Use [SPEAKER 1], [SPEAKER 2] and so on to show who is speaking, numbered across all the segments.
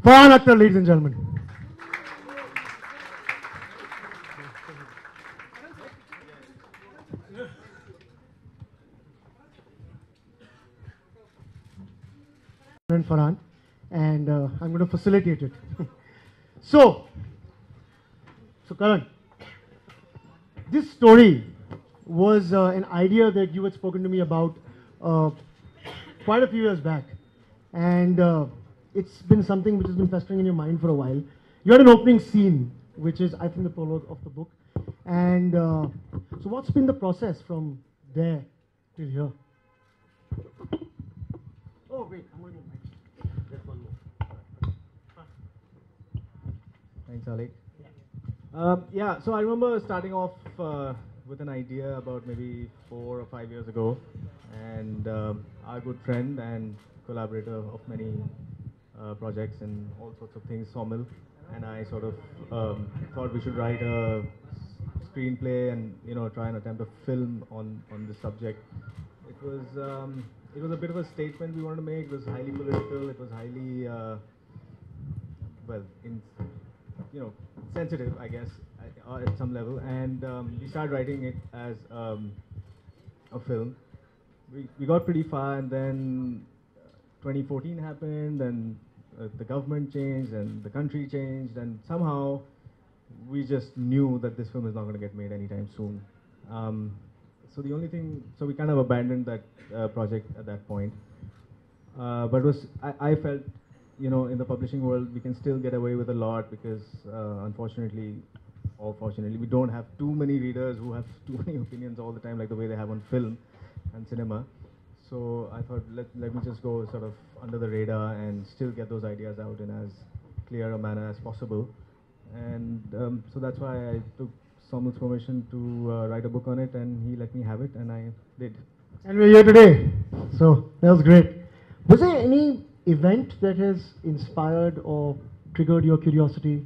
[SPEAKER 1] Farhan Akhtar, ladies and gentlemen. And Farhan, and I'm going to facilitate it. so, Karan, this story was an idea that you had spoken to me about uh, quite a few years back, and it's been something which has been festering in your mind for a while. You had an opening scene, which is, I think, the prologue of the book, and so what's been the process from there till here? Oh wait, I'm going to mic. There's one more.
[SPEAKER 2] Thanks, Alec. Yeah, so I remember starting off with an idea about maybe 4 or 5 years ago, and our good friend and collaborator of many projects and all sorts of things, Somil, and I sort of thought we should write a screenplay and try and attempt a film on this subject. It was a bit of a statement we wanted to make. It was highly political. It was highly well, sensitive, I guess, at some level. And we started writing it as a film. We got pretty far, and then 2014 happened, and the government changed, and the country changed, and somehow we just knew that this film is not going to get made anytime soon. So we kind of abandoned that project at that point. But I felt, in the publishing world, we can still get away with a lot because, unfortunately, or fortunately, we don't have too many readers who have too many opinions all the time, like the way they have on film and cinema. So I thought, let me just go sort of under the radar and still get those ideas out in as clear a manner as possible. And so that's why I took Somil's permission to write a book on it, and he let me have it, and I did.
[SPEAKER 1] And we're here today, so that was great. Was there any event that has inspired or triggered your curiosity,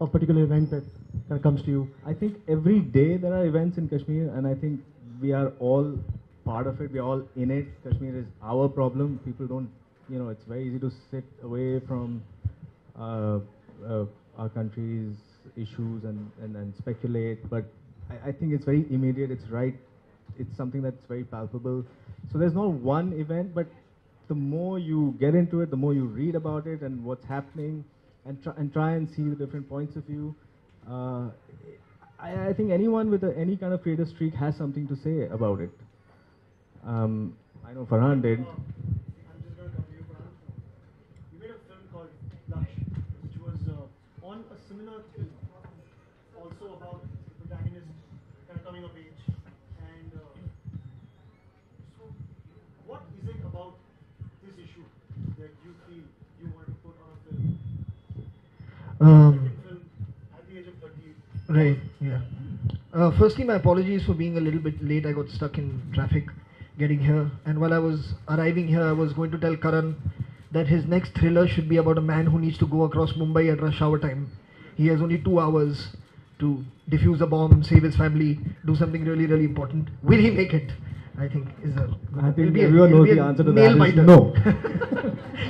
[SPEAKER 1] a particular event that comes to you?
[SPEAKER 2] I think every day there are events in Kashmir, and I think we are all part of it. We are all in it. Kashmir is our problem. People don't, it's very easy to sit away from our country's issues and speculate, but I think it's very immediate. It's right. It's something that's very palpable. So there's not one event, but the more you get into it, the more you read about it and what's happening, and try and see the different points of view. I think anyone with any kind of creative streak has something to say about it. I know Farhan did.
[SPEAKER 1] I'm just going to come to you, Farhan. You made a film called Laksh, which was on a similar theme, also about the protagonist kind of coming of age. And so, what is it about this issue that you feel you want to put on a film? Second film at the age of 30.
[SPEAKER 3] Right, yeah. Firstly, my apologies for being a little bit late. I got stuck in traffic getting here. And while I was arriving here, I was going to tell Karan that his next thriller should be about a man who needs to go across Mumbai at rush hour time. He has only 2 hours to defuse a bomb, save his family, do something really, really important. Will he make it? I think is a.
[SPEAKER 2] I think everyone knows the answer to that. Is no.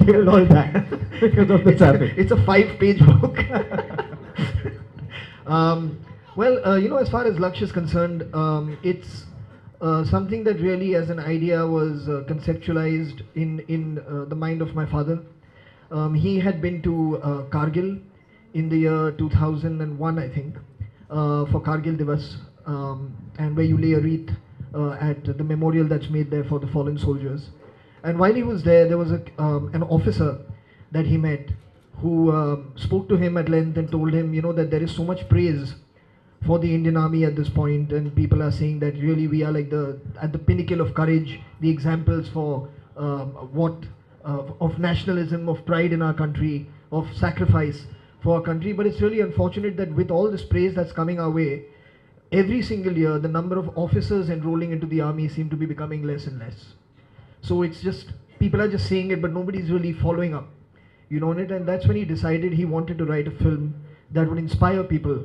[SPEAKER 2] He will not die because of the traffic.
[SPEAKER 3] It's a 5-page book. As far as Laksh is concerned, it's something that really, as an idea, was conceptualized in the mind of my father. He had been to Kargil in the year 2001, I think, for Kargil Divas, and where you lay a wreath at the memorial that's made there for the fallen soldiers. And while he was there was an officer that he met who spoke to him at length and told him, that there is so much praise for the Indian Army at this point, and people are saying that really we are like at the pinnacle of courage, the examples for of nationalism, of pride in our country, of sacrifice for our country. But it's really unfortunate that with all this praise that's coming our way, every single year the number of officers enrolling into the army seem to be becoming less and less. So it's just, people are just saying it, but nobody's really following up, on it. And that's when he decided he wanted to write a film that would inspire people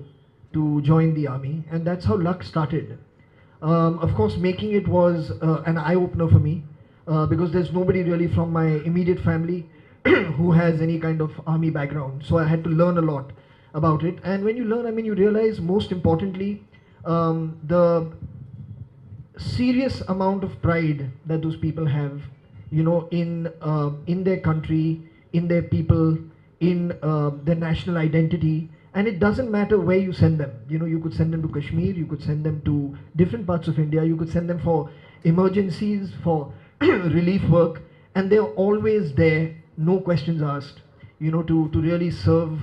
[SPEAKER 3] to join the army, and that's how Luck started. Of course, making it was an eye-opener for me, because there's nobody really from my immediate family who has any kind of army background. So I had to learn a lot about it. And when you learn, I mean, you realize most importantly the serious amount of pride that those people have, you know, in their country, in their people, in their national identity. And it doesn't matter where you send them. You know, you could send them to Kashmir, you could send them to different parts of India, you could send them for emergencies, for relief work, and they're always there, no questions asked, you know, to really serve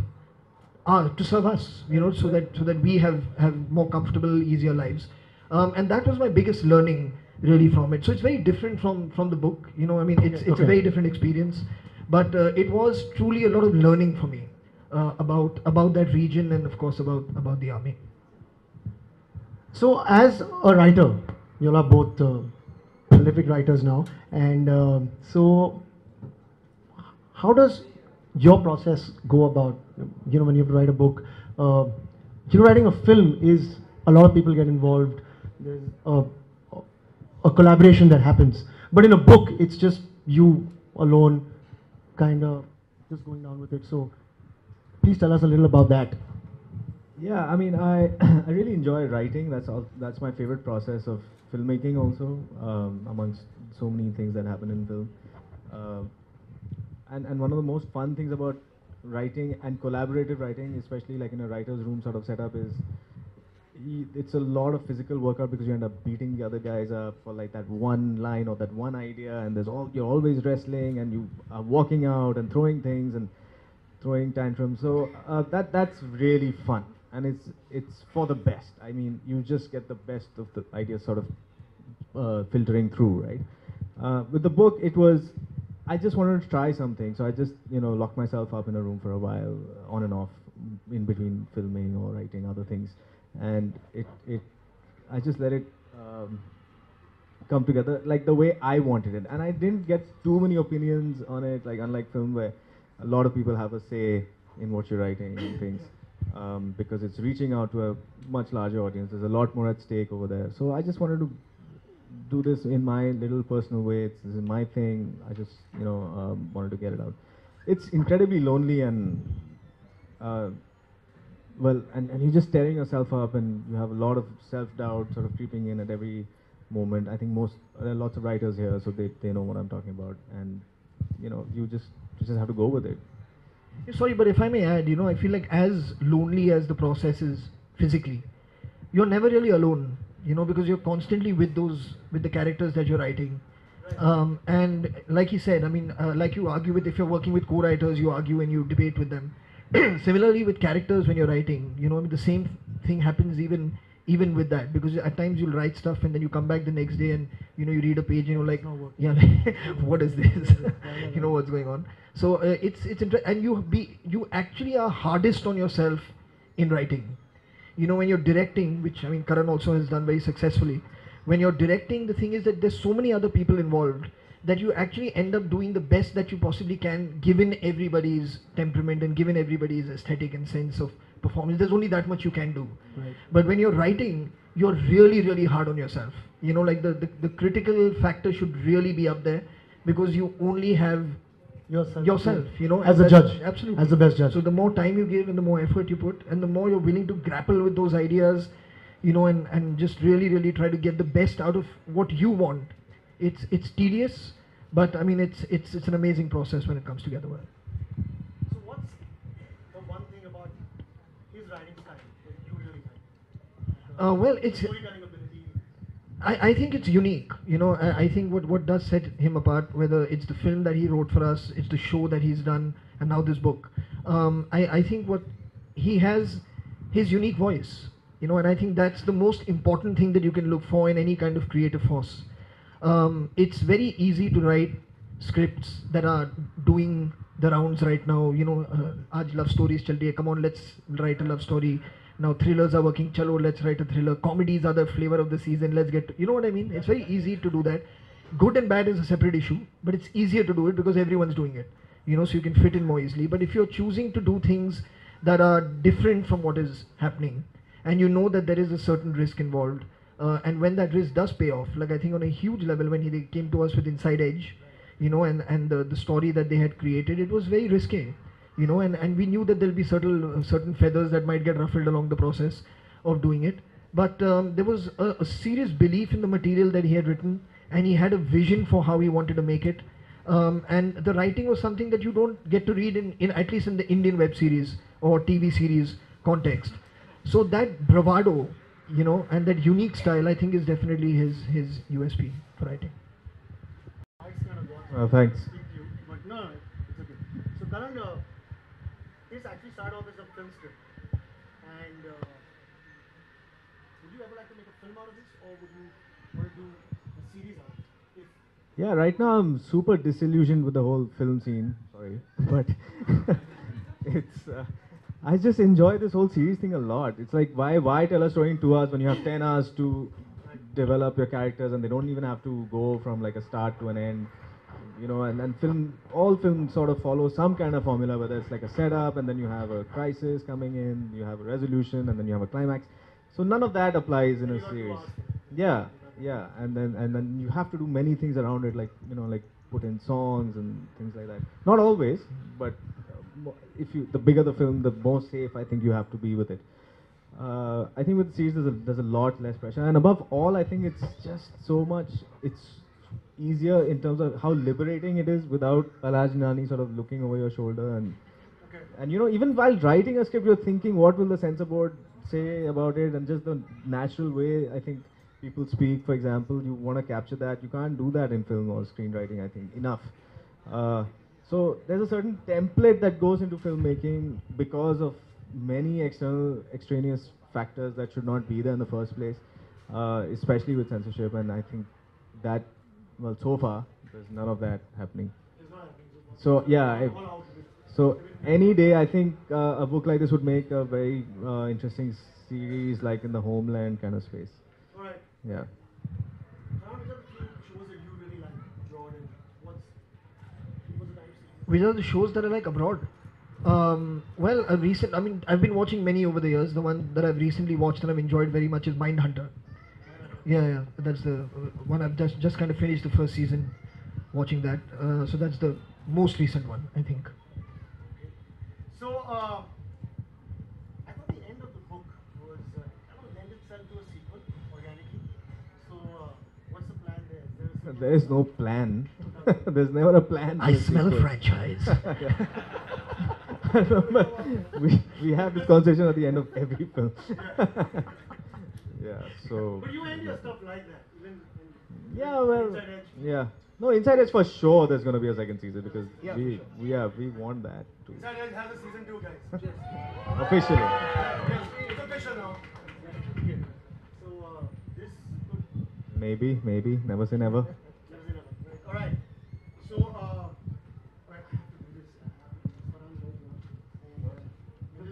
[SPEAKER 3] us, you know, so that we have more comfortable, easier lives. And that was my biggest learning really from it. So it's very different from the book, you know. I mean, it's
[SPEAKER 1] Okay.
[SPEAKER 3] a very different experience, but it was truly a lot of learning for me about that region, and of course about the army.
[SPEAKER 1] So, as a writer, you all are both prolific writers now, and so how does your process go about? You know, when you have to write a book, you know, writing a film is a lot of people get involved. There's a collaboration that happens, but in a book, it's just you alone, kind of just going down with it. So, please tell us a little about that.
[SPEAKER 2] Yeah, I mean, I I really enjoy writing. That's my favorite process of filmmaking also, amongst so many things that happen in film. Uh, and one of the most fun things about writing and collaborative writing, especially like in a writer's room sort of setup, is it's a lot of physical workout because you end up beating the other guys up for like that one line or that one idea, and you're always wrestling and you are walking out and throwing things and throwing tantrums. So that's really fun, and it's for the best. I mean, you just get the best of the ideas sort of filtering through, right? With the book, it was I just wanted to try something, so I just locked myself up in a room for a while, on and off, in between filming or writing other things, and I just let it come together like the way I wanted it, and I didn't get too many opinions on it, like unlike film where a lot of people have a say in what you're writing and things, because it's reaching out to a much larger audience. There's a lot more at stake over there. So I just wanted to do this in my little personal way. This is my thing. I just wanted to get it out. It's incredibly lonely and and you're just tearing yourself up, and you have a lot of self-doubt sort of creeping in at every moment. I think there are lots of writers here, so they know what I'm talking about, and you just have to go with it.
[SPEAKER 3] Sorry, but if I may add, I feel like as lonely as the process is physically, you're never really alone, because you're constantly with the characters that you're writing. And like he said, I mean, like you argue with, if you're working with co-writers, you argue and you debate with them. Similarly with characters when you're writing, I mean, the same thing happens even with that, because at times you'll write stuff and then you come back the next day and you read a page and you're like, yeah, what is this? What's going on. So it's and you actually are hardest on yourself in writing. When you're directing, which I mean Karan also has done very successfully, when you're directing, the thing is that there's so many other people involved that you actually end up doing the best that you possibly can, given everybody's temperament and given everybody's aesthetic and sense of performance. There's only that much you can do.
[SPEAKER 1] Right.
[SPEAKER 3] But when you're writing, you're really, really hard on yourself. Like the critical factor should really be up there, because you only have yourself,
[SPEAKER 1] as a judge,
[SPEAKER 3] absolutely,
[SPEAKER 1] as the best judge.
[SPEAKER 3] So the more time you give and the more effort you put and the more you're willing to grapple with those ideas, and just really, really try to get the best out of what you want. It's tedious, but I mean it's an amazing process when it comes together well.
[SPEAKER 1] So what's the one thing about his writing style that you really like?
[SPEAKER 3] Well, it's
[SPEAKER 1] Storytelling ability.
[SPEAKER 3] I think it's unique. I think what does set him apart, whether it's the film that he wrote for us, it's the show that he's done, and now this book. I think what he has, his unique voice, and I think that's the most important thing that you can look for in any kind of creative force. It's very easy to write scripts that are doing the rounds right now. Aaj love stories chal rahi hai, come on, let's write a love story. Now thrillers are working, chalo, let's write a thriller. Comedies are the flavor of the season, let's get, you know what I mean? It's very easy to do that. Good and bad is a separate issue, but it's easier to do it because everyone's doing it, so you can fit in more easily. But if you're choosing to do things that are different from what is happening, and you know that there is a certain risk involved, and when that risk does pay off, like I think on a huge level when he came to us with Inside Edge, you know, and the story that they had created, it was very risky, you know, and we knew that there'll be certain feathers that might get ruffled along the process of doing it. But there was a serious belief in the material that he had written, and he had a vision for how he wanted to make it. And the writing was something that you don't get to read in at least in the Indian web series or TV series context. So that bravado, you know, and that unique style, I think, is definitely his USP for writing.
[SPEAKER 2] Thanks.
[SPEAKER 1] But no, it's okay. So Karan, this actually started off as a film script, and would you ever like to make a film out of this, or would you want to do a series out of it?
[SPEAKER 2] Yeah, right now I'm super disillusioned with the whole film scene. Sorry, but it's. I just enjoy this whole series thing a lot. It's like why tell a story in 2 hours when you have 10 hours to develop your characters, and they don't even have to go from like a start to an end. You know, and all films sort of follow some kind of formula, whether it's like a setup, and then you have a crisis coming in, you have a resolution, and then you have a climax. So none of that applies in a series. Yeah, and then you have to do many things around it, like, you know, like put in songs and things like that. Not always, but if the bigger the film, the more safe I think you have to be with it. I think with the series there's a lot less pressure, and above all, I think it's just so much. It's easier in terms of how liberating it is without Palaj Nani sort of looking over your shoulder, and you know, even while writing a script, you're thinking what will the censor board say about it, and just the natural way I think people speak, for example, you want to capture that. You can't do that in film or screenwriting, I think, enough. So there's a certain template that goes into filmmaking because of many extraneous factors that should not be there in the first place, especially with censorship, and I think that, well, so far, there's none of that happening. So, yeah, so any day, I think a book like this would make a very interesting series, like in the Homeland kind of space.
[SPEAKER 1] Alright.
[SPEAKER 2] Yeah.
[SPEAKER 1] Which are the few shows that you really like abroad, and what's the type of series?
[SPEAKER 3] Which are the shows that I like abroad? Well, I've been watching many over the years. The one that I've recently watched and I've enjoyed very much is Mindhunter. Yeah, that's the one. I've just kind of finished the first season, watching that. So that's the most recent one, I think.
[SPEAKER 1] So, I thought the end of the book was kind of lend itself to a sequel organically. So, what's the plan there?
[SPEAKER 2] There is no plan. There's never a plan.
[SPEAKER 3] I smell a franchise.
[SPEAKER 2] I remember we have this conversation at the end of every film. Yeah, so.
[SPEAKER 1] But you end your stuff like that, even in
[SPEAKER 2] Yeah, well,
[SPEAKER 1] Inside Edge.
[SPEAKER 2] yeah. No, Inside Edge for sure there's going to be a second season, because
[SPEAKER 3] Yeah,
[SPEAKER 2] we want that too.
[SPEAKER 1] Inside Edge has a season 2, guys.
[SPEAKER 2] Officially.
[SPEAKER 1] Yes, it's official now. Okay. So, this could
[SPEAKER 2] Maybe. Never say never.
[SPEAKER 1] Alright. So, right, I have to do this. But I'm going to.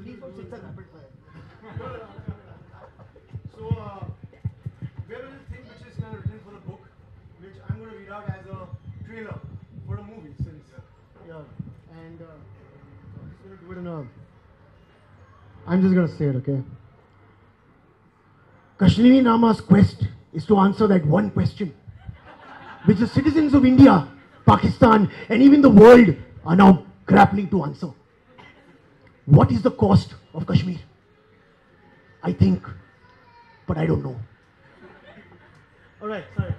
[SPEAKER 1] Please don't sit rapid fire. So, we have a little thing which is kind of written for the book, which I'm going to read out as a trailer for a movie. Since yeah, and I'm just going to do it in a. I'm just going to say it, okay? Kashmiri Nama's quest is to answer that one question, which the citizens of India, Pakistan, and even the world are now grappling to answer. What is the cost of Kashmir? I think, but I don't know. Alright, sorry.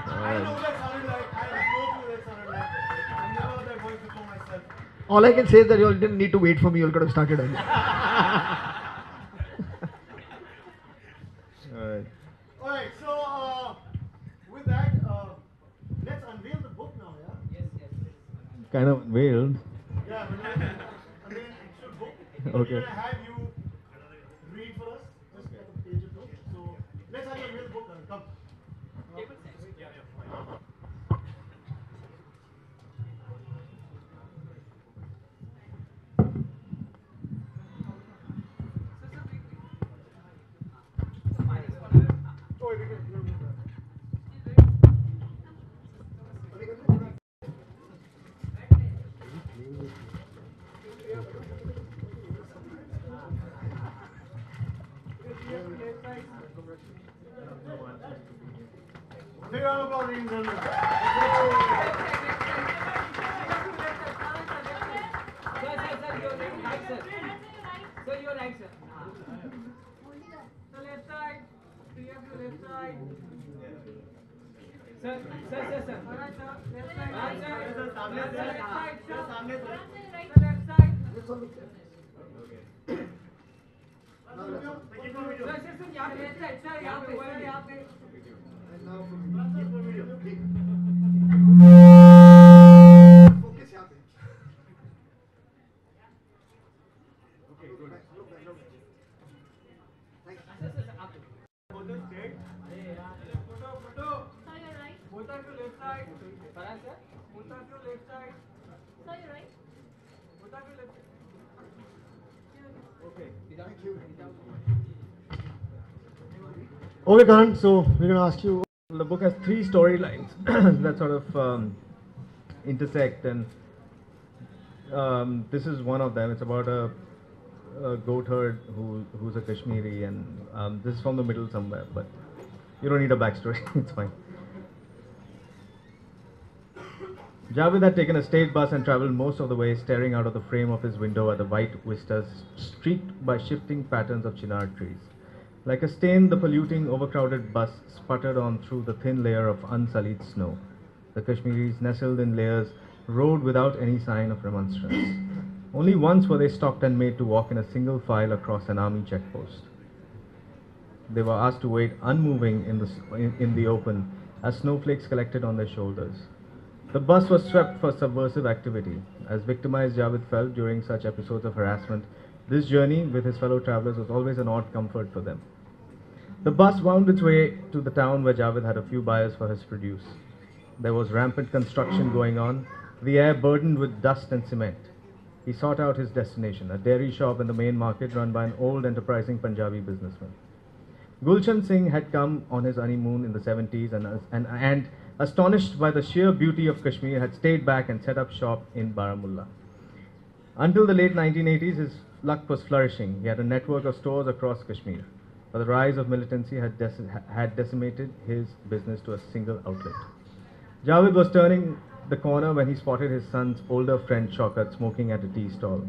[SPEAKER 1] I don't know what that sounded like. I have no clue what that sounded like. I never heard that voice before myself.
[SPEAKER 3] All I can say is that you all didn't need to wait for me. You all could have started early.
[SPEAKER 2] Alright.
[SPEAKER 1] Alright, so with that, let's unveil the book now, yeah?
[SPEAKER 2] Kind of unveiled.
[SPEAKER 1] Yeah, we're going to unveil an actual book.
[SPEAKER 2] Okay.
[SPEAKER 1] We're going to have you read for us, just like a page or two. So let's have you unveil the book, come. Big round of applause, ladies and gentlemen.
[SPEAKER 4] sir. Sir, you're right, sir. The left side. Three of you left side. Sir. Alright, sir. Left side. Right side. Left side. Sir. The left side. Sir, यहाँ पे left side, sir, यहाँ पे. Both of you left side. Farhan sir. Both of you left side.
[SPEAKER 5] Sir, you're right.
[SPEAKER 4] Both of you left side.
[SPEAKER 1] Okay, Karan, so we're going to ask you.
[SPEAKER 2] The book has three storylines that sort of intersect, and this is one of them. It's about a goat herd who's a Kashmiri, and this is from the middle somewhere, but you don't need a backstory, it's fine. Javed had taken a state bus and travelled most of the way, staring out of the frame of his window at the white vistas streaked by shifting patterns of chinar trees. Like a stain, the polluting, overcrowded bus sputtered on through the thin layer of unsullied snow. The Kashmiris, nestled in layers, rode without any sign of remonstrance. Only once were they stopped and made to walk in a single file across an army checkpost. They were asked to wait unmoving in the open as snowflakes collected on their shoulders. The bus was swept for subversive activity. As victimized Javed felt during such episodes of harassment, this journey with his fellow travelers was always an odd comfort for them. The bus wound its way to the town where Javed had a few buyers for his produce. There was rampant construction going on, the air burdened with dust and cement. He sought out his destination, a dairy shop in the main market run by an old enterprising Punjabi businessman. Gulshan Singh had come on his honeymoon in the 70s and astonished by the sheer beauty of Kashmir, had stayed back and set up shop in Baramulla. Until the late 1980s, his luck was flourishing. He had a network of stores across Kashmir, but the rise of militancy had decimated his business to a single outlet. Javed was turning the corner when he spotted his son's older friend Shaukat smoking at a tea stall.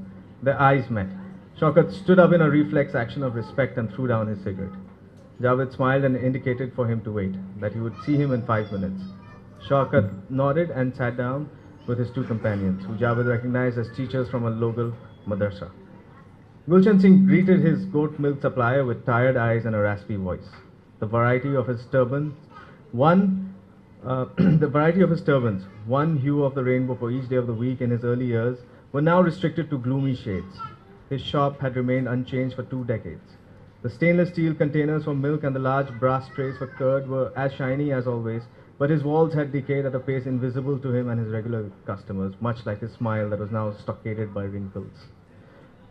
[SPEAKER 2] Their eyes met. Shaukat stood up in a reflex action of respect and threw down his cigarette. Javed smiled and indicated for him to wait, that he would see him in 5 minutes. Shaukat nodded and sat down with his two companions, who Javed recognized as teachers from a local madrasa. Gulshan Singh greeted his goat milk supplier with tired eyes and a raspy voice. The variety of his turbans, one hue of the rainbow for each day of the week in his early years, were now restricted to gloomy shades. His shop had remained unchanged for 2 decades. The stainless steel containers for milk and the large brass trays for curd were as shiny as always, but his walls had decayed at a pace invisible to him and his regular customers, much like his smile that was now stockaded by wrinkles.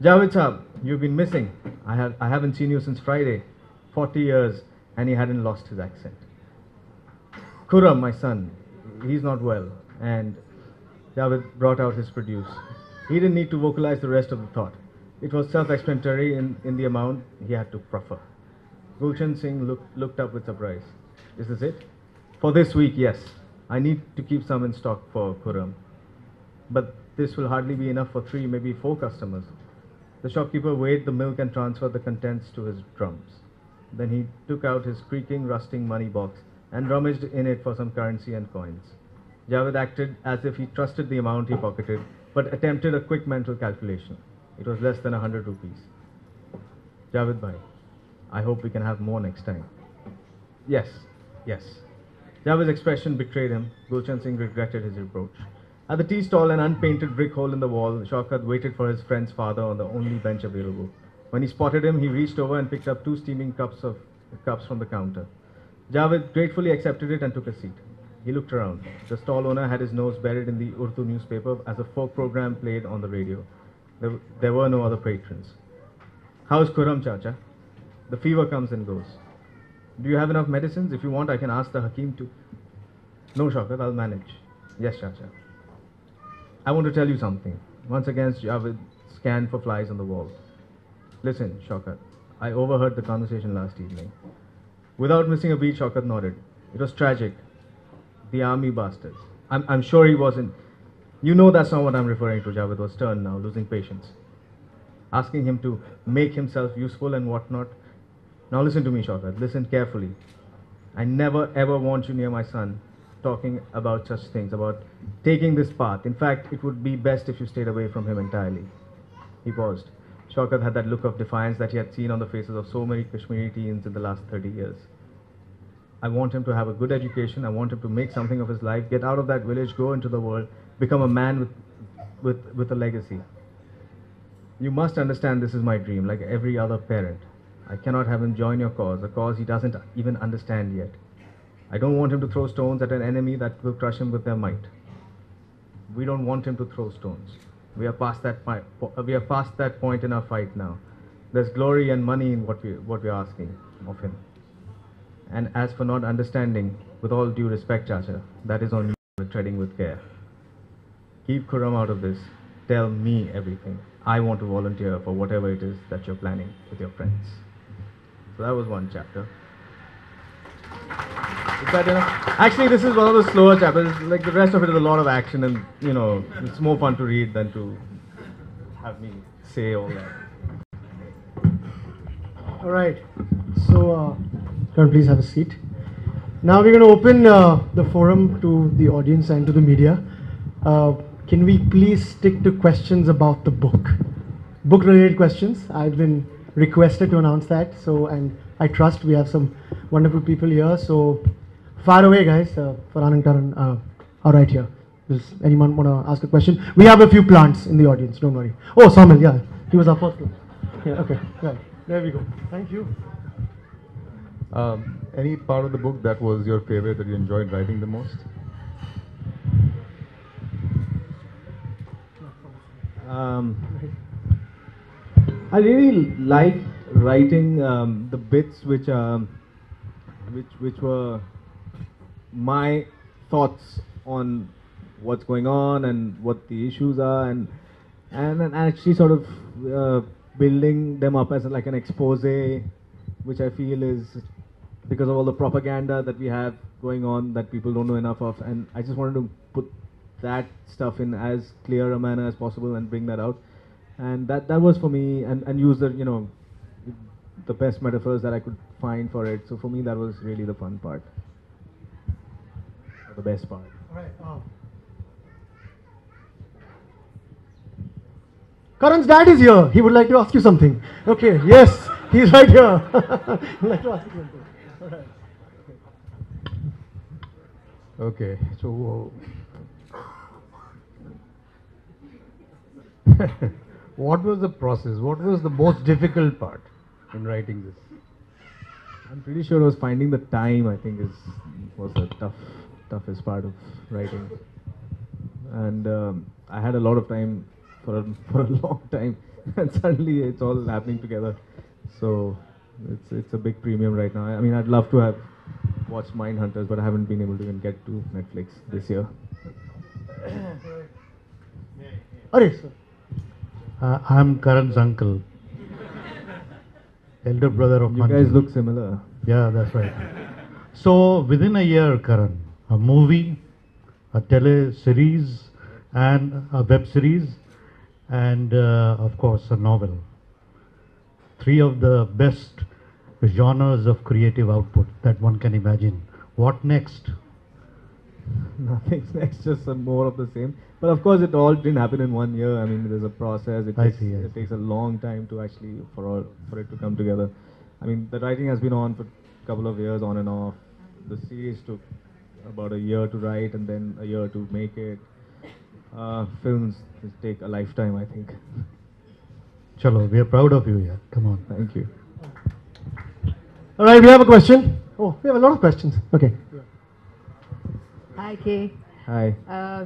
[SPEAKER 2] Javed Saab, you've been missing. I haven't seen you since Friday. 40 years, and he hadn't lost his accent. Khurram, my son, he's not well, and Javed brought out his produce. He didn't need to vocalize the rest of the thought. It was self-explanatory in the amount he had to proffer. Gulshan Singh looked up with surprise. Is this it? For this week, yes. I need to keep some in stock for Khurram. But this will hardly be enough for 3, maybe 4 customers. The shopkeeper weighed the milk and transferred the contents to his drums. Then he took out his creaking, rusting money box and rummaged in it for some currency and coins. Javed acted as if he trusted the amount he pocketed, but attempted a quick mental calculation. It was less than 100 rupees. Javed bhai, I hope we can have more next time. Yes. Javed's expression betrayed him. Gulshan Singh regretted his reproach. At the tea stall, an unpainted brick hole in the wall, Shaukat waited for his friend's father on the only bench available. When he spotted him, he reached over and picked up 2 steaming cups from the counter. Javed gratefully accepted it and took a seat. He looked around. The stall owner had his nose buried in the Urdu newspaper as a folk program played on the radio. There were no other patrons. How's Khurram, Chacha? The fever comes and goes. Do you have enough medicines? If you want, I can ask the Hakim to... No, Shaukat, I'll manage. Yes, Chacha. I want to tell you something. Once again, Javed scanned for flies on the wall. Listen, Shaukat, I overheard the conversation last evening. Without missing a beat, Shaukat nodded. It was tragic. The army bastards. I'm sure he wasn't... You know that's not what I'm referring to, Javed was stern now, losing patience. asking him to make himself useful and whatnot. Now listen to me, Shaukat. Listen carefully. I never ever want you near my son talking about such things, about taking this path. In fact, it would be best if you stayed away from him entirely. He paused. Shaukat had that look of defiance that he had seen on the faces of so many Kashmiri teens in the last 30 years. I want him to have a good education. I want him to make something of his life, get out of that village, go into the world, become a man with a legacy. You must understand this is my dream, like every other parent. I cannot have him join your cause, a cause he doesn't even understand yet. I don't want him to throw stones at an enemy that will crush him with their might. We don't want him to throw stones. We are past that point in our fight now. There's glory and money in what we're asking of him. And as for not understanding, with all due respect, Chacha, that is on you for treading with care. Keep Khurram out of this. Tell me everything. I want to volunteer for whatever it is that you're planning with your friends. So that was one chapter. Is that enough? Actually, this is one of the slower chapters. Like the rest of it is a lot of action, and it's more fun to read than to have me say all that.
[SPEAKER 1] All right. So, Karan, please have a seat. Now we're going to open the forum to the audience and to the media. Can we please stick to questions about the book? Book-related questions. I've been requested to announce that. So, and I trust we have some wonderful people here. So, far away, guys. Farhan and Karan are right here. Does anyone want to ask a question? We have a few plants in the audience. Don't worry. Oh, Samil, yeah, he was our first one. Yeah, okay, right. There we go. Thank you.
[SPEAKER 5] Any part of the book that was your favorite, that you enjoyed writing the most?
[SPEAKER 2] I really like writing the bits which were my thoughts on what's going on and what the issues are, and actually sort of building them up as like an expose, which I feel is because of all the propaganda that we have going on that people don't know enough of, and I just wanted to put that stuff in as clear a manner as possible and bring that out, and that was for me, and use the best metaphors that I could find for it. So for me, that was really the fun part, or the best part.
[SPEAKER 1] All right. Karan's dad is here. He would like to ask you something. Okay. Yes, he's right here. He'd like to ask you something. All right.
[SPEAKER 5] Okay, so what was the process? What was the most difficult part in writing this?
[SPEAKER 2] I'm pretty sure it was finding the time. I think was the toughest part of writing, and I had a lot of time for a long time, and suddenly it's all happening together. So it's a big premium right now. I mean, I'd love to have watched Mindhunters, but I haven't been able to even get to Netflix this year.
[SPEAKER 5] I'm Karan's uncle, elder brother of
[SPEAKER 2] You guys look similar.
[SPEAKER 5] Yeah, that's right. So within a year, Karan, a movie, a tele-series, and a web series, and of course a novel. 3 of the best genres of creative output that one can imagine. What next?
[SPEAKER 2] Nothing's next, just some more of the same. But of course, it all didn't happen in 1 year. I mean, there's a process. It takes a long time to actually for it to come together. I mean, the writing has been on for a couple of years, on and off. The series took about a year to write and then a year to make it. Films take a lifetime, I think.
[SPEAKER 5] Chalo, we are proud of you here. Come on.
[SPEAKER 2] Thank you.
[SPEAKER 1] All right, we have a question. Oh, we have a lot of questions. Okay.
[SPEAKER 6] Hi, Kay.
[SPEAKER 2] Hi.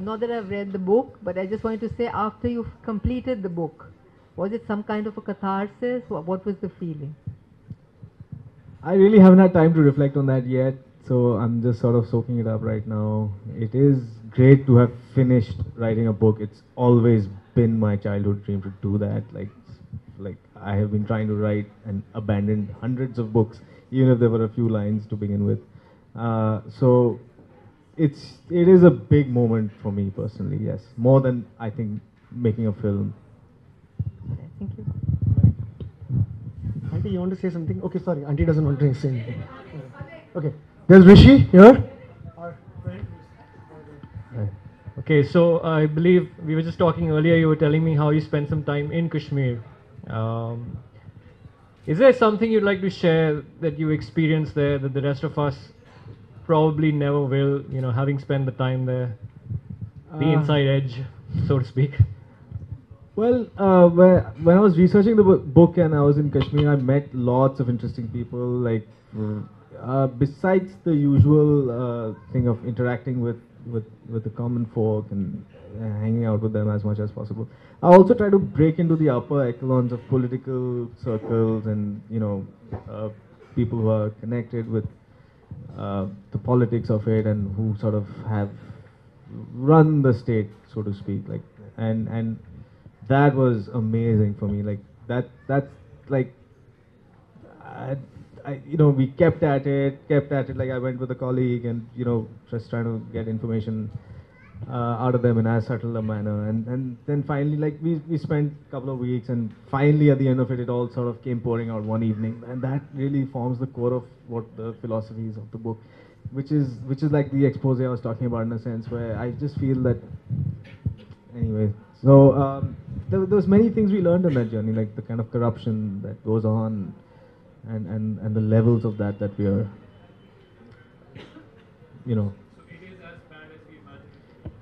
[SPEAKER 6] Not that I've read the book, but I just wanted to say, after you've completed the book, was it some kind of a catharsis? What was the feeling?
[SPEAKER 2] I really haven't had time to reflect on that yet, so I'm just sort of soaking it up right now. It is great to have finished writing a book. It's always been my childhood dream to do that. Like I have been trying to write and abandoned hundreds of books, even if there were a few lines to begin with. So it is a big moment for me personally, yes. More than I think making a film.
[SPEAKER 6] Okay, thank you.
[SPEAKER 1] Auntie, you want to say something? Okay, sorry, Auntie doesn't want to say anything. Okay, there's Rishi here.
[SPEAKER 7] Okay, so I believe we were just talking earlier, you were telling me how you spent some time in Kashmir. Is there something you'd like to share that you experienced there that the rest of us probably never will, you know, having spent the time there? The inside edge, so to speak.
[SPEAKER 2] Well, when I was researching the book and I was in Kashmir, I met lots of interesting people. Like, besides the usual thing of interacting with the common folk and hanging out with them as much as possible, I also try to break into the upper echelons of political circles and people who are connected with the politics of it and who sort of have run the state, so to speak. Like, and that was amazing for me. Like that's like we kept at it. Like, I went with a colleague and just trying to get information out of them in as subtle a manner, and then finally, like, we spent a couple of weeks, and finally at the end of it, it all sort of came pouring out one evening, and that really forms the core of what the philosophy is of the book, which is like the expose I was talking about, in a sense, where I just feel that anyway. So there was many things we learned on that journey, like the kind of corruption that goes on, and the levels of that we are,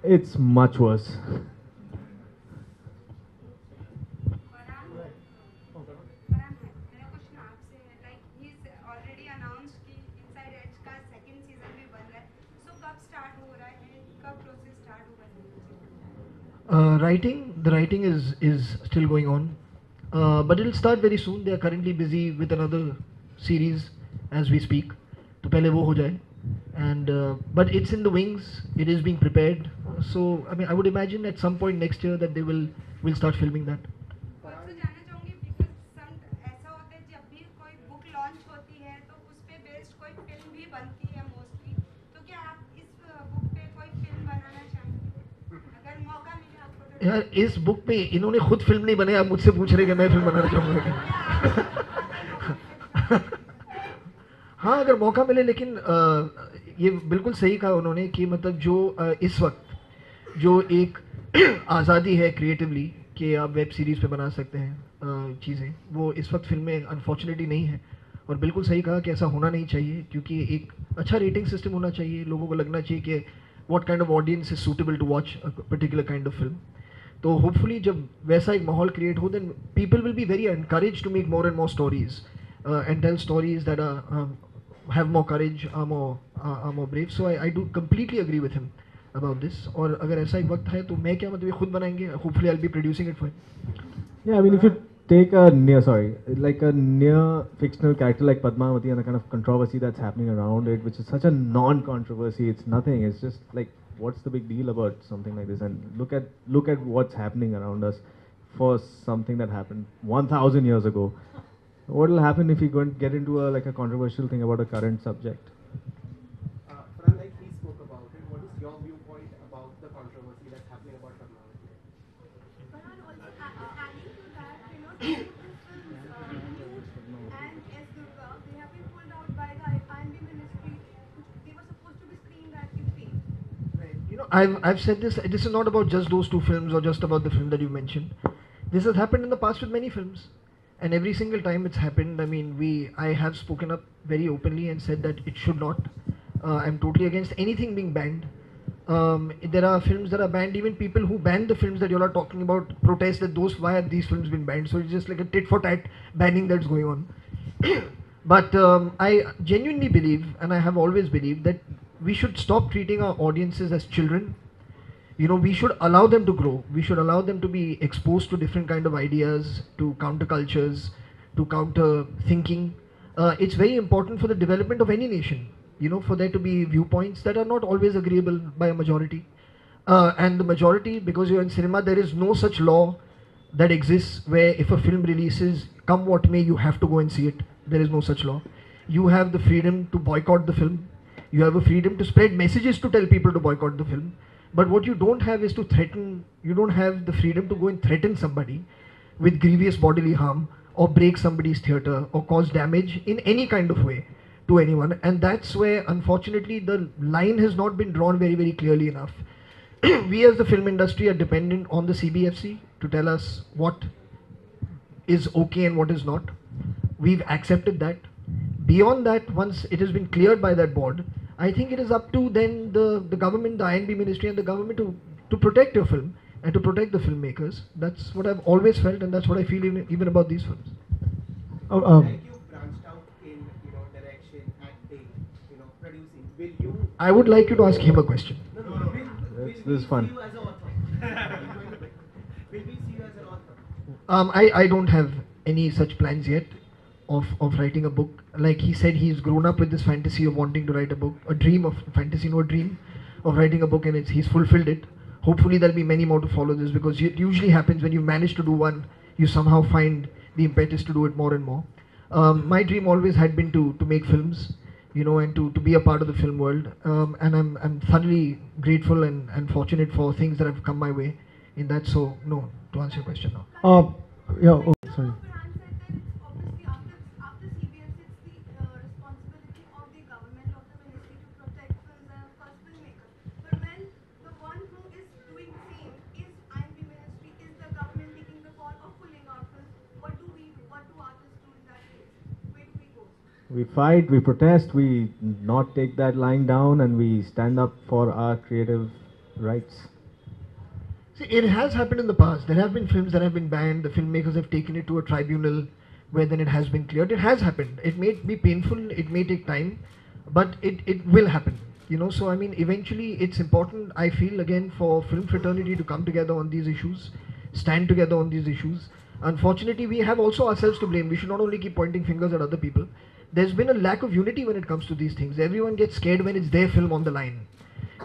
[SPEAKER 2] it's much worse.
[SPEAKER 3] The writing is still going on, but it'll start very soon. They are currently busy with another series as we speak. तो पहले वो हो जाए, and but it's in the wings. It is being prepared. So I mean, I would imagine at some point next year that they will start filming that. यार इस book पे इन्होंने खुद फिल्म नहीं बनाई, आप मुझसे पूछ रहे कि मैं फिल्म बनाना चाहूँगा। हाँ, अगर मौका मिले, लेकिन ये बिल्कुल सही कहा उन्होंने कि मतलब जो इस वक्त जो एक आज़ादी है क्रिएटिवली कि आप वेब सीरीज़ पे बना सकते हैं चीज़ें, वो इस वक्त फिल्म में अनफॉर्चुनेटली नहीं है। और बिल्कुल सही कहा कि ऐसा होना नहीं चाहिए, क्योंकि एक अच्छा रेटिंग सिस्टम होना चाहिए, लोगों को लगना चाहिए कि what kind of audience is suitable to watch a particular kind of film. तो होपफुली जब वैसा एक माहौल क्रिएट हो, then people will be very encourage to make more and more stories and tell stories that have more courage, are more brave. So I do completely agree with him about this. और अगर ऐसा एक वक्त है तो मैं क्या मतलब ये खुद बनाएंगे. Hopefully I'll be producing it for him.
[SPEAKER 2] Yeah, I mean, if you take a near fictional character like Padmavati and the kind of controversy that's happening around it, which is such a non-controversy, it's nothing. It's just like, what's the big deal about something like this? And look at what's happening around us for something that happened 1,000 years ago. What will happen if we go and get into a controversial thing about a current subject?
[SPEAKER 8] Farhan, like he spoke about it, what is your viewpoint about the controversy that's happening about Padmavati?
[SPEAKER 9] Farhan, also adding to that, Nude and S. Durga, they have been pulled out by the IMD ministry. They were supposed to be screened at IFFI.
[SPEAKER 3] I've said this. This is not about just those two films or just about the film that you mentioned. This has happened in the past with many films. And every single time it's happened, I mean, I have spoken up very openly and said that it should not. I'm totally against anything being banned. There are films that are banned. Even people who ban the films that you all are talking about protest that why have these films been banned? So it's just like a tit for tat banning that's going on. But I genuinely believe, and I have always believed, that we should stop treating our audiences as children. We should allow them to grow. We should allow them to be exposed to different kind of ideas, to countercultures, to counter thinking. It's very important for the development of any nation, for there to be viewpoints that are not always agreeable by a majority. And the majority, because you're in cinema, there is no such law that exists where if a film releases, come what may, you have to go and see it. There is no such law. You have the freedom to boycott the film. You have a freedom to spread messages to tell people to boycott the film. But what you don't have is to threaten. You don't have the freedom to go and threaten somebody with grievous bodily harm or break somebody's theatre or cause damage in any kind of way to anyone. And that's where, unfortunately, the line has not been drawn very, very clearly enough. We as the film industry are dependent on the CBFC to tell us what is okay and what is not. We've accepted that. Beyond that, once it has been cleared by that board, I think it is up to then the government, the INB ministry and the government to protect your film and to protect the filmmakers. That's what I've always felt, and that's what I feel even about these films.
[SPEAKER 8] Like you branched out in, direction, acting, producing. Will you?
[SPEAKER 3] I would like you to ask him a question.
[SPEAKER 8] No.
[SPEAKER 2] This is fun.
[SPEAKER 8] See you as an author. Will we see you as an author?
[SPEAKER 3] I don't have any such plans yet of writing a book. Like he said, he's grown up with this fantasy of wanting to write a book, a dream of fantasy, no, a dream of writing a book, and he's fulfilled it. Hopefully there'll be many more to follow this, because it usually happens when you manage to do one, you somehow find the impetus to do it more and more. My dream always had been to make films, and to be a part of the film world. And I'm thoroughly grateful and fortunate for things that have come my way in that. So, no, to answer your question now.
[SPEAKER 1] Yeah, oh, sorry.
[SPEAKER 9] Obviously, after CBS, it's the responsibility of the government, of the ministry to protect films and of course filmmakers. But when the one who is doing the same is INB ministry, is the government taking the call of pulling out films, what do we do? What do artists do in that case? Where do we go?
[SPEAKER 2] We fight, we protest, we not take that line down, and we stand up for our creative rights.
[SPEAKER 3] See, it has happened in the past. There have been films that have been banned. The filmmakers have taken it to a tribunal where then it has been cleared. It has happened. It may be painful, it may take time, but it will happen. So I mean, eventually it's important, I feel, again, for film fraternity to come together on these issues, stand together on these issues. Unfortunately, we have also ourselves to blame. We should not only keep pointing fingers at other people. There's been a lack of unity when it comes to these things. Everyone gets scared when it's their film on the line.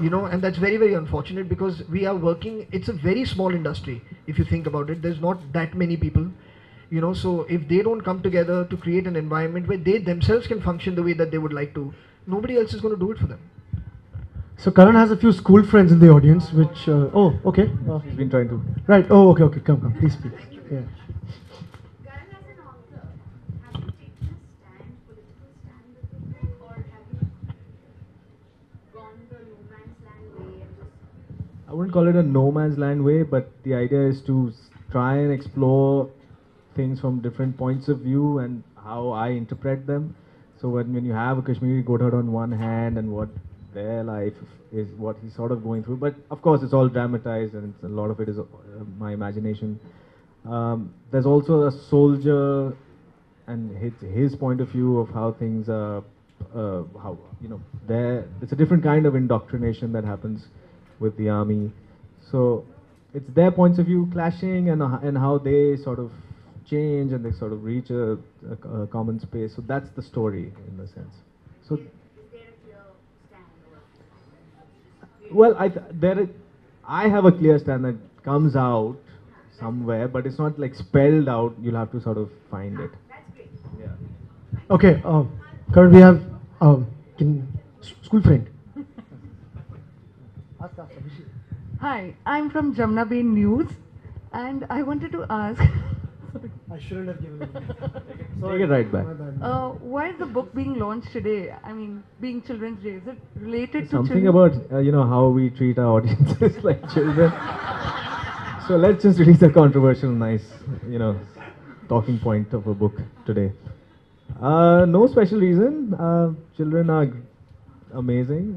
[SPEAKER 3] And that's very, very unfortunate, because we are working, it's a very small industry, if you think about it. There's not that many people, so if they don't come together to create an environment where they themselves can function the way that they would like to, nobody else is going to do it for them.
[SPEAKER 1] So Karan has a few school friends in the audience, which, oh, okay.
[SPEAKER 2] He's been trying to.
[SPEAKER 1] Right, oh, okay, come, please speak. Yeah.
[SPEAKER 9] Karan, as an author, have you taken a political stand with the book, or have you gone the no man's land way and just...
[SPEAKER 2] I wouldn't call it a no man's land way, but the idea is to try and explore things from different points of view and how I interpret them. So when you have a Kashmiri Godhad on one hand and what their life is, what he's sort of going through, but of course it's all dramatized and a lot of it is my imagination. There's also a soldier and his point of view of how things are, it's a different kind of indoctrination that happens with the army. So it's their points of view clashing and how they sort of change and they sort of reach a common space. So that's the story in a sense. So
[SPEAKER 9] Is there a clear stand?
[SPEAKER 2] well, I have a clear stand that comes out somewhere, but it's not like spelled out. You'll have to sort of find it.
[SPEAKER 9] That's great.
[SPEAKER 2] Yeah.
[SPEAKER 1] Okay, Karan, we have school friend.
[SPEAKER 10] Hi, I'm from Jamna Bay News, and I wanted to ask,
[SPEAKER 1] I shouldn't have given it.
[SPEAKER 2] Take it right back.
[SPEAKER 10] why is the book being launched today? I mean, being Children's Day, is it related to
[SPEAKER 2] Something
[SPEAKER 10] children?
[SPEAKER 2] about how we treat our audiences like children. So let's just release a controversial, nice, talking point of a book today. No special reason. Children are amazing.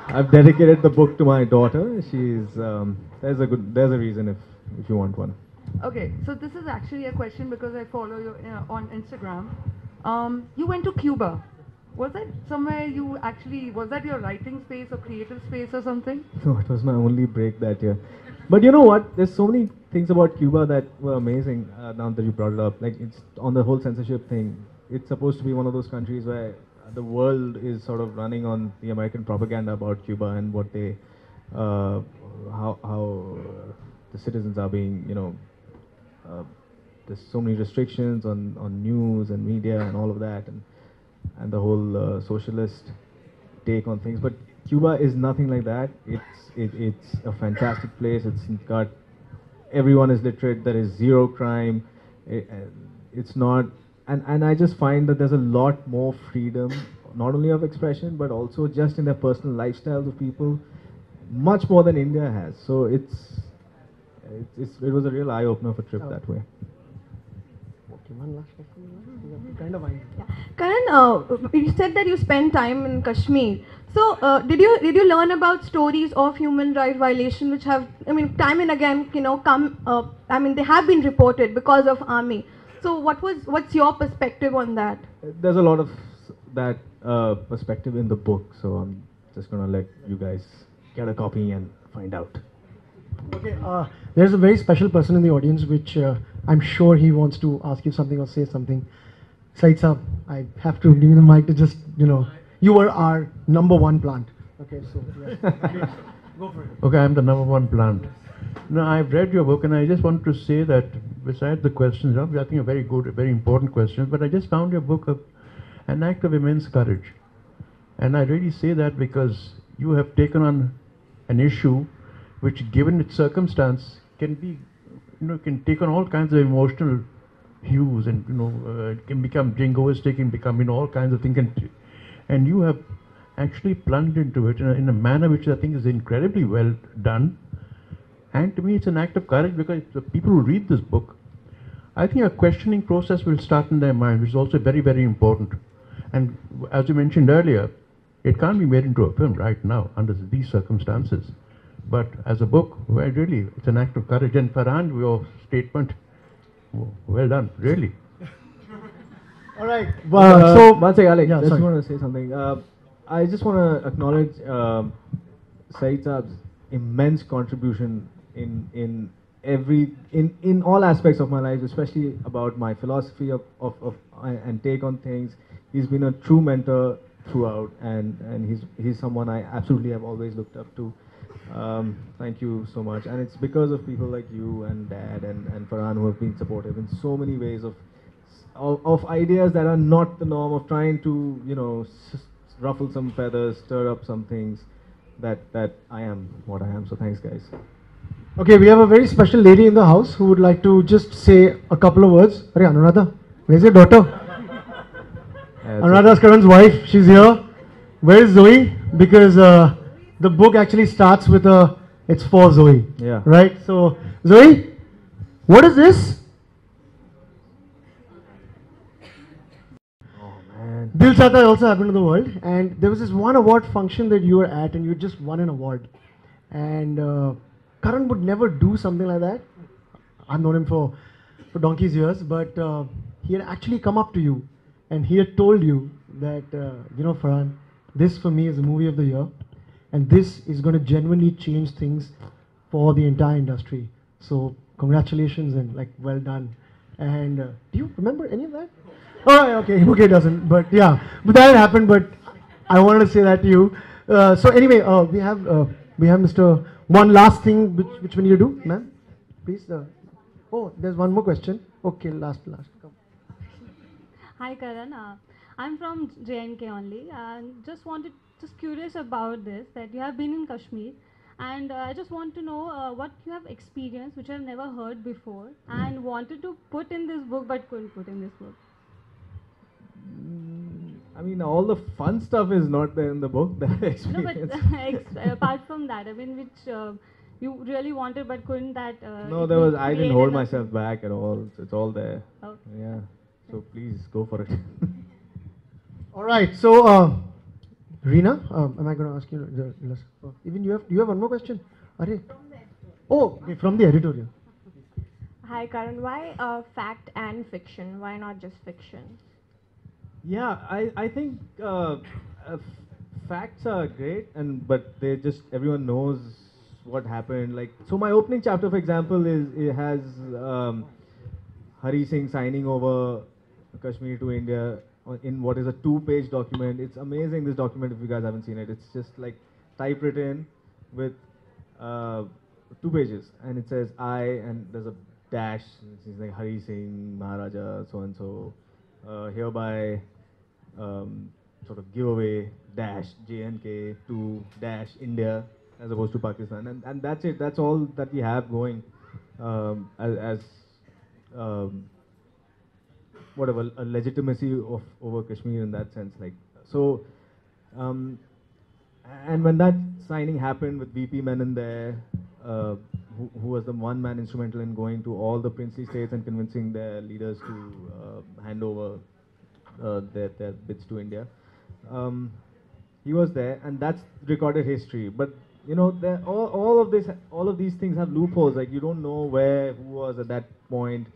[SPEAKER 2] I've dedicated the book to my daughter. She's there's a reason if you want one.
[SPEAKER 10] Okay, so this is actually a question because I follow you on Instagram. You went to Cuba. Was that somewhere was that your writing space or creative space or something?
[SPEAKER 2] No, it was my only break that year. But you know what? There's so many things about Cuba that were amazing now that you brought it up. Like, it's on the whole censorship thing. It's supposed to be one of those countries where the world is sort of running on the American propaganda about Cuba and what they, how the citizens are being, there's so many restrictions on news and media and all of that, and the whole socialist take on things. But Cuba is nothing like that. It's a fantastic place. It's got, everyone is literate. There is zero crime. it's not, and I just find that there's a lot more freedom, not only of expression, but also just in their personal lifestyles of people, much more than India has. So it was a real eye opener for trip that way.
[SPEAKER 1] Okay, one last question. Kind of mind.
[SPEAKER 9] Karan, you said that you spent time in Kashmir. So, did you learn about stories of human rights violation which have, I mean, time and again, come? I mean, they have been reported because of army. So, what's your perspective on that?
[SPEAKER 2] There's a lot of that perspective in the book, so I'm just gonna let you guys get a copy and find out.
[SPEAKER 1] Okay, there's a very special person in the audience, which I'm sure he wants to ask you something or say something. Said Saab, I have to give you the mic to just, you were our #1 plant. Okay, so yeah. Go for it.
[SPEAKER 5] Okay, I'm the #1 plant. No, I've read your book, and I just want to say that besides the questions, I think a very good, very important question, but I just found your book an act of immense courage. And I really say that because you have taken on an issue which, given its circumstance, can be, can take on all kinds of emotional hues, and it can become jingoistic, can become all kinds of things, and you have actually plunged into it in a manner which I think is incredibly well done. And to me, it's an act of courage, because the people who read this book, I think a questioning process will start in their mind, which is also very, very important. And as you mentioned earlier, it can't be made into a film right now under these circumstances. But as a book, well, really, it's an act of courage. And Farhan, your statement, well done, really.
[SPEAKER 1] All right.
[SPEAKER 2] So, one second, Alex,
[SPEAKER 1] yeah,
[SPEAKER 2] I just
[SPEAKER 1] sorry.
[SPEAKER 2] want to say something. I just want to acknowledge Saeed Saab's immense contribution in all aspects of my life, especially about my philosophy of and take on things. He's been a true mentor throughout, and he's someone I absolutely have always looked up to. Thank you so much, and it's because of people like you and Dad and Farhan who have been supportive in so many ways of ideas that are not the norm, of trying to ruffle some feathers, stir up some things, that I am what I am. So thanks, guys.
[SPEAKER 1] Okay, we have a very special lady in the house who would like to just say a couple of words. Hey, Anuradha, where's your daughter? Anuradha's Karan's wife, she's here. Where is Zoe? Because the book actually starts with it's for Zoe.
[SPEAKER 2] Yeah.
[SPEAKER 1] Right? So, Zoe, what is this?
[SPEAKER 2] Oh man.
[SPEAKER 1] Dil Chahta also happened to the world, and there was this one award function that you were at, and you just won an award. And Karan would never do something like that. I've known him for donkey's years, but he had actually come up to you, and he had told you that, Farhan, this for me is the movie of the year, and this is going to genuinely change things for the entire industry. So congratulations and well done. And do you remember any of that? Oh, okay, okay, doesn't. But yeah, but that happened. But I wanted to say that to you. So anyway, we have Mr. One last thing which we need to do, ma'am. Please. Oh, there's one more question. Okay, last. Come.
[SPEAKER 11] Hi Karan, I'm from JNK only, and just curious about this, that you have been in Kashmir, and I just want to know what you have experienced which I've never heard before and wanted to put in this book but couldn't put in this book.
[SPEAKER 2] I mean, all the fun stuff is not there in the book. That
[SPEAKER 11] No,
[SPEAKER 2] experience.
[SPEAKER 11] but apart from that, I mean, which you really wanted but couldn't, that
[SPEAKER 2] No,
[SPEAKER 11] it
[SPEAKER 2] I didn't
[SPEAKER 11] create
[SPEAKER 2] hold
[SPEAKER 11] another-
[SPEAKER 2] myself back at all. It's all there.
[SPEAKER 11] Okay.
[SPEAKER 2] Yeah. So please go for it.
[SPEAKER 1] All right. So, Reena, am I going to ask you? Even you have one more question. Are? Oh, okay, from the editorial.
[SPEAKER 12] Hi Karan, why fact and fiction? Why not just fiction?
[SPEAKER 2] Yeah, I think facts are great, but everyone knows what happened. Like, so my opening chapter, for example, it has Hari Singh signing over Kashmir to India in what is a 2-page document. It's amazing, this document, if you guys haven't seen it. It's just like typewritten with 2 pages, and it says I, and there's a dash. It's like Hari Singh, Maharaja, so and so, hereby sort of giveaway dash JNK to dash India as opposed to Pakistan, and that's it. That's all that we have going as whatever, a legitimacy of over Kashmir in that sense. Like, so, and when that signing happened with VP Menon there, who was the one man instrumental in going to all the princely states and convincing their leaders to hand over their bids to India. He was there, and that's recorded history. But you know, all of these things have loopholes. Like, you don't know who was at that point.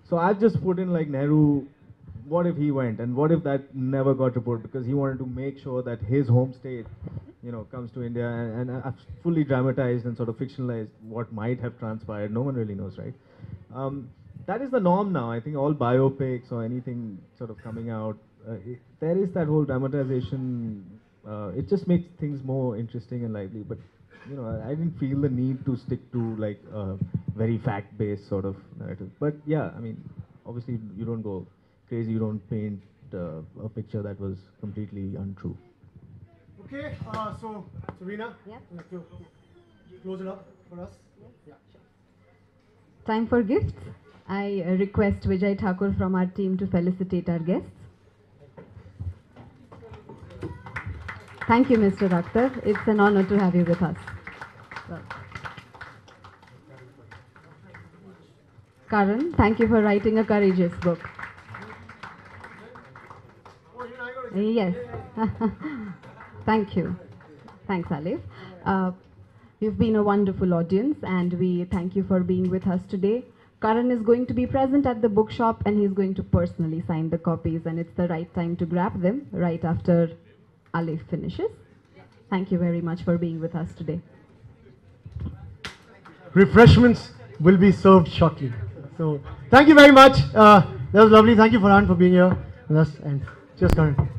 [SPEAKER 2] So I've just put in like Nehru. What if he went, and what if that never got reported, because he wanted to make sure that his home state, you know, comes to India, and I've fully dramatized and sort of fictionalized what might have transpired. No one really knows, right? That is the norm now. I think all biopics or anything sort of coming out, there is that whole dramatization. It just makes things more interesting and lively. But you know, I didn't feel the need to stick to like a very fact-based sort of narrative. But yeah, I mean, obviously you don't go crazy. You don't paint a picture that was completely untrue.
[SPEAKER 1] Okay, so Serena,
[SPEAKER 6] yeah,
[SPEAKER 1] would like to close it up for us? Yeah.
[SPEAKER 6] Time for gifts. I request Vijay Thakur from our team to felicitate our guests. Thank you, Mr. Akhtar. It's an honor to have you with us. Karan, thank you for writing a courageous book. Yes. Thank you. Thanks, Alif. You've been a wonderful audience, and we thank you for being with us today. Karan is going to be present at the bookshop, and he's going to personally sign the copies, and it's the right time to grab them right after Alif finishes. Thank you very much for being with us today.
[SPEAKER 1] Refreshments will be served shortly. So thank you very much. That was lovely. Thank you, Farhan, for being here with us. And cheers, Karan.